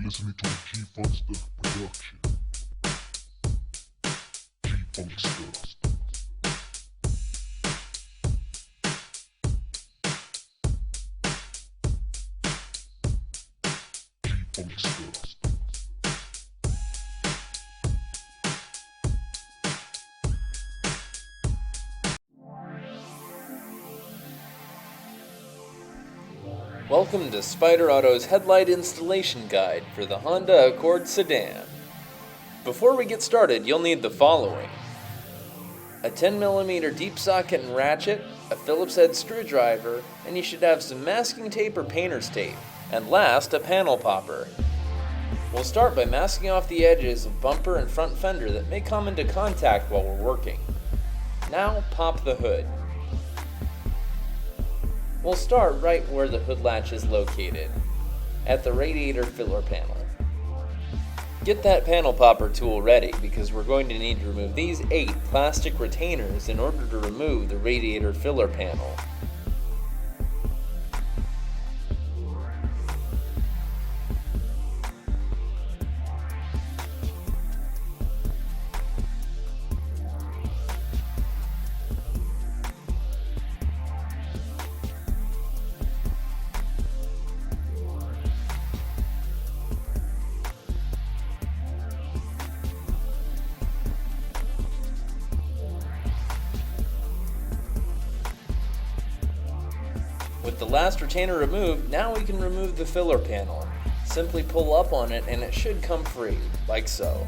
listening to a G-Funkster production. G-Funkster. G-Funkster. Welcome to Spyder Auto's headlight installation guide for the Honda Accord sedan. Before we get started, you'll need the following: a 10mm deep socket and ratchet, a Phillips head screwdriver, and you should have some masking tape or painter's tape, and last, a panel popper. We'll start by masking off the edges of bumper and front fender that may come into contact while we're working. Now, pop the hood. We'll start right where the hood latch is located, at the radiator filler panel. Get that panel popper tool ready because we're going to need to remove these 8 plastic retainers in order to remove the radiator filler panel. With the last retainer removed, now we can remove the filler panel. Simply pull up on it and it should come free, like so.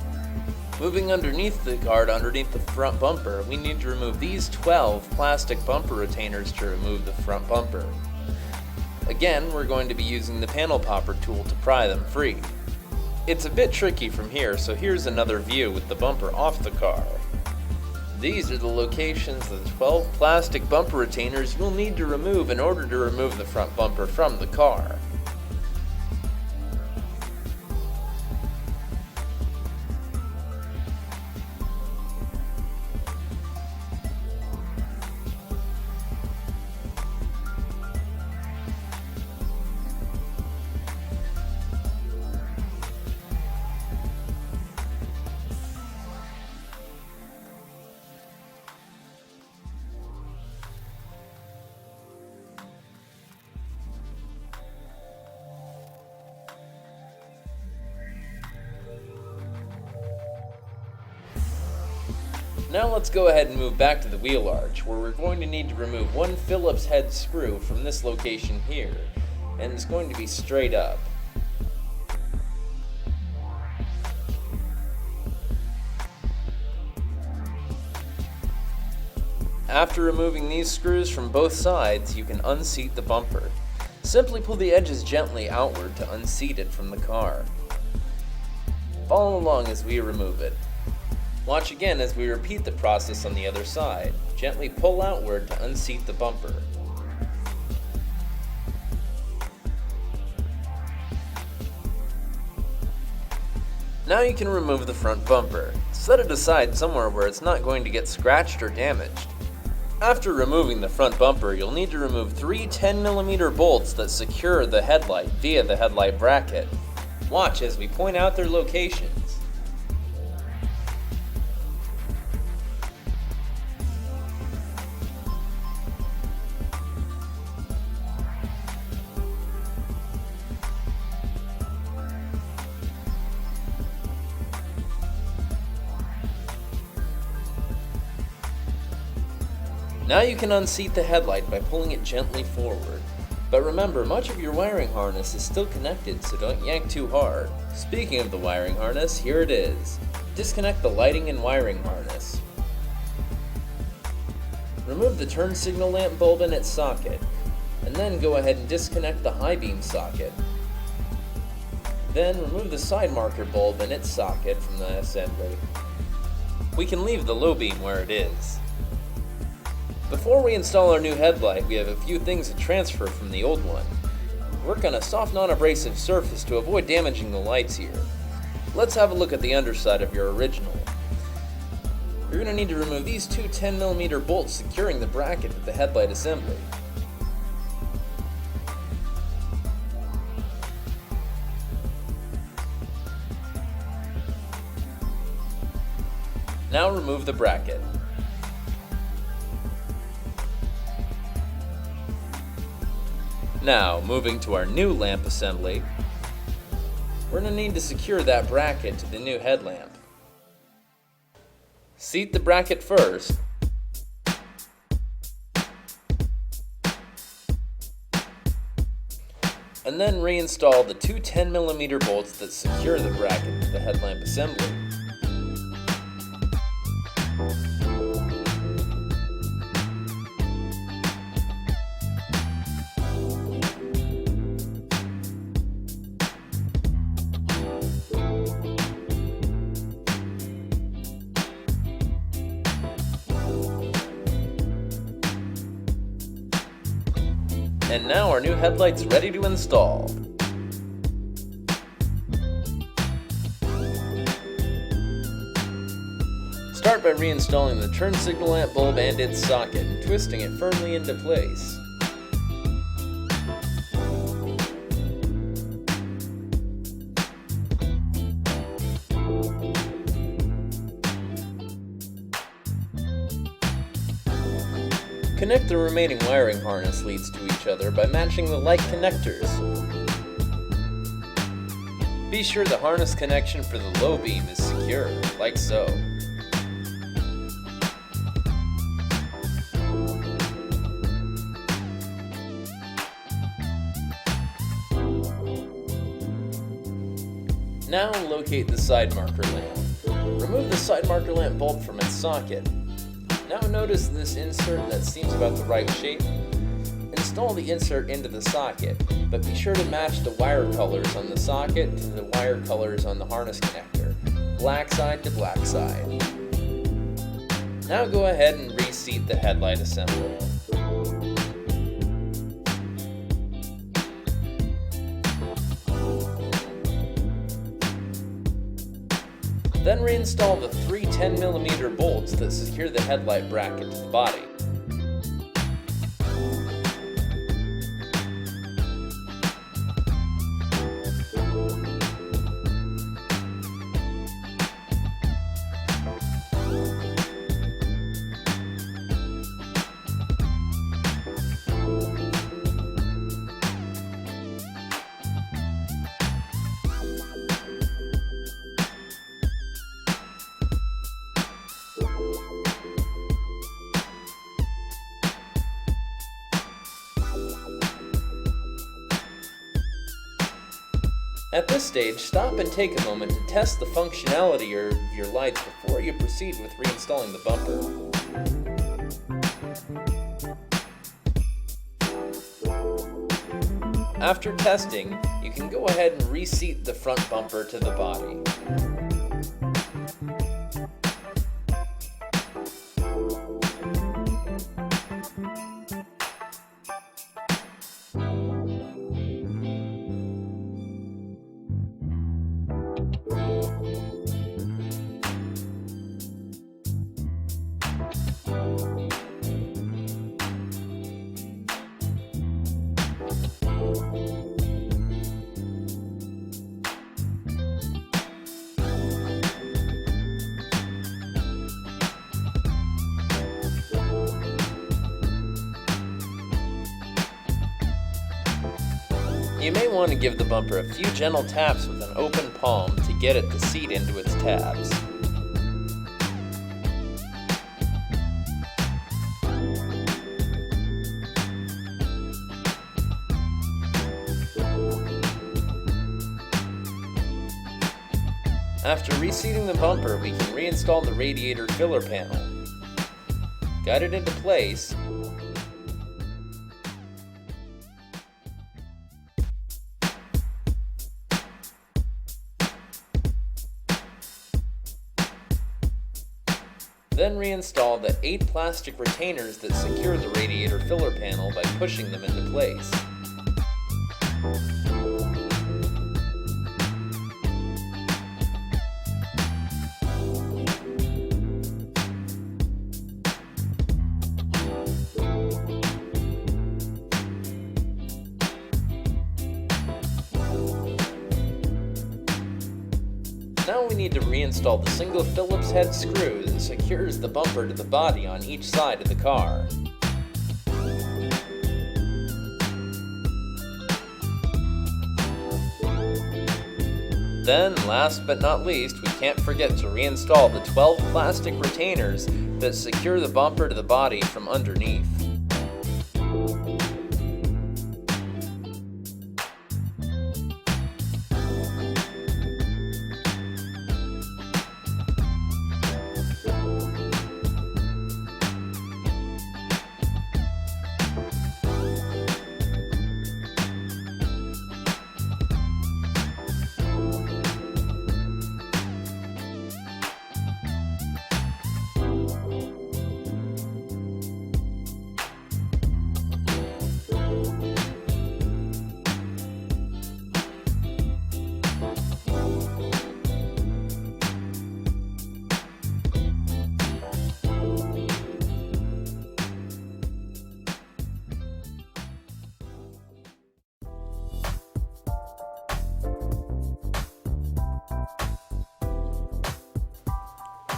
Moving underneath the guard underneath the front bumper, we need to remove these 12 plastic bumper retainers to remove the front bumper. Again, we're going to be using the panel popper tool to pry them free. It's a bit tricky from here, so here's another view with the bumper off the car. These are the locations of the 12 plastic bumper retainers you'll need to remove in order to remove the front bumper from the car. Now let's go ahead and move back to the wheel arch, where we're going to need to remove one Phillips head screw from this location here, and it's going to be straight up. After removing these screws from both sides, you can unseat the bumper. Simply pull the edges gently outward to unseat it from the car. Follow along as we remove it. Watch again as we repeat the process on the other side. Gently pull outward to unseat the bumper. Now you can remove the front bumper. Set it aside somewhere where it's not going to get scratched or damaged. After removing the front bumper, you'll need to remove 3 10mm bolts that secure the headlight via the headlight bracket. Watch as we point out their locations. Now you can unseat the headlight by pulling it gently forward. But remember, much of your wiring harness is still connected, so don't yank too hard. Speaking of the wiring harness, here it is. Disconnect the lighting and wiring harness. Remove the turn signal lamp bulb in its socket, and then go ahead and disconnect the high beam socket. Then remove the side marker bulb in its socket from the assembly. We can leave the low beam where it is. Before we install our new headlight, we have a few things to transfer from the old one. Work on a soft non-abrasive surface to avoid damaging the lights here. Let's have a look at the underside of your original. You're going to need to remove these 2 10mm bolts securing the bracket with the headlight assembly. Now remove the bracket. Now, moving to our new lamp assembly, we're going to need to secure that bracket to the new headlamp. Seat the bracket first, and then reinstall the two 10mm bolts that secure the bracket to the headlamp assembly. And now our new headlight's ready to install. Start by reinstalling the turn signal lamp bulb and its socket and twisting it firmly into place. Connect the remaining wiring harness leads to each other by matching the light connectors. Be sure the harness connection for the low beam is secure, like so. Now locate the side marker lamp. Remove the side marker lamp bulb from its socket. Now notice this insert that seems about the right shape. Install the insert into the socket, but be sure to match the wire colors on the socket to the wire colors on the harness connector, black side to black side. Now go ahead and reseat the headlight assembly. Then reinstall the three 10mm bolts that secure the headlight bracket to the body. At this stage, stop and take a moment to test the functionality of your lights before you proceed with reinstalling the bumper. After testing, you can go ahead and reseat the front bumper to the body. You may want to give the bumper a few gentle taps with an open palm to get it to seat into its tabs. After reseating the bumper, we can reinstall the radiator filler panel. Guide it into place. Then reinstall the 8 plastic retainers that secure the radiator filler panel by pushing them into place. Now we need to reinstall the single Phillips head screw that secures the bumper to the body on each side of the car. Then, last but not least, we can't forget to reinstall the 12 plastic retainers that secure the bumper to the body from underneath.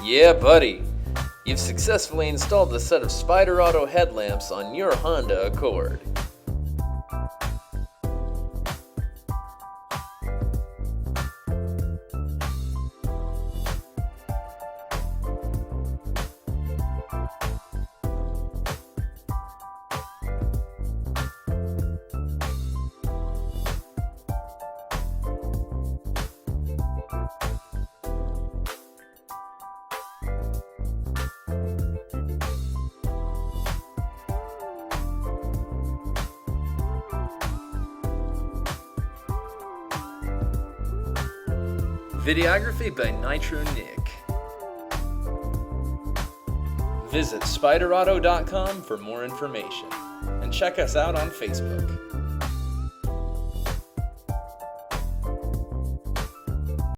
Yeah, buddy! You've successfully installed a set of Spyder Auto headlamps on your Honda Accord. Videography by Nitro Nick. Visit SpyderAuto.com for more information, and check us out on Facebook.